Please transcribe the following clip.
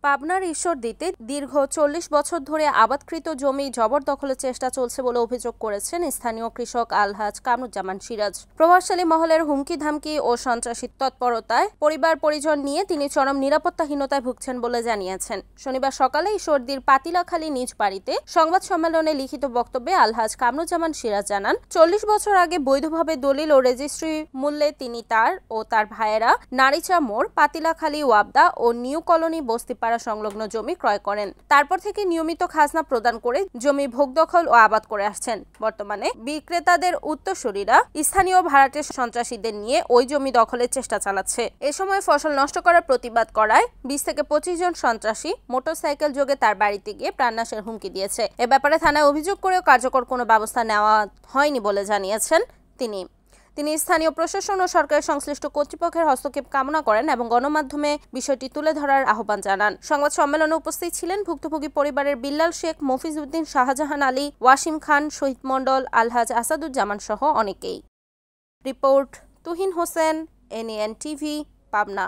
পাবনার ঈশ্বরদীতে দীর্ঘ ৪০ বছর ধরে আবাদকৃত জমি জবরদখলের চেষ্টা চলছে বলে অভিযোগ করেছেন স্থানীয় কৃষক আলহাজ কামরুজ্জামান সিরাজ। প্রভাবশালী মহলের হুমকি ধামকি ও সন্ত্রাসী তৎপরতায় পরিবার পরিজন নিয়ে তিনি চরম নিরাপত্তাহীনতায় ভুগছেন বলে জানিয়েছেন। শনিবার সকালে ঈশ্বরদীর পাতিলাখালী নিজ বাড়িতে সংবাদ সম্মেলনে লিখিত বক্তব্যে আলহাজ কামরুজ্জামান সিরাজ জানান, ৪০ বছর আগে বৈধভাবে দলিল ও রেজিস্ট্রি মূল্যে তিনি তার ও তার ভাইয়েরা নারীচা মোড়, পাতিলাখালী, ওয়াবদা ও নিউ কলোনি বস্তিপাড়া সংলগ্ন জমি ক্রয় করেন। তারপর থেকে নিয়মিত খাজনা প্রদান করে জমি ভোগ দখল ও আবাদ করে আসছেন। বর্তমানে বিক্রেতাদের উত্তরসূরিরা স্থানীয় ভাড়াটে সন্ত্রাসীদের নিয়ে ওই জমি দখলের চেষ্টা চালাচ্ছে। এ সময় ফসল নষ্ট করার প্রতিবাদ করায় ২০ থেকে ২৫ জন সন্ত্রাসী মোটরসাইকেল যোগে তার বাড়িতে গিয়ে প্রাণনাশের হুমকি দিয়েছে। এ ব্যাপারে থানায় অভিযোগ করেও কার্যকর কোনো ব্যবস্থা নেওয়া হয়নি বলে জানিয়েছেন তিনি স্থানীয় প্রশাসন ও সরকারের সংশ্লিষ্ট কর্তৃপক্ষের হস্তক্ষেপ কামনা করেন এবং গণমাধ্যমে বিষয়টি তুলে ধরার আহ্বান জানান। সংবাদ সম্মেলনে উপস্থিত ছিলেন ভুক্তভোগী পরিবারের বিল্লাল শেখ, মফিজ উদ্দিন, শাহজাহান আলী, ওয়াসিম খান, শহীদ মণ্ডল, আলহাজ আসাদুজ্জামান সহ অনেকেই। Report Tuhin Hossain, NAN TV, Pabna.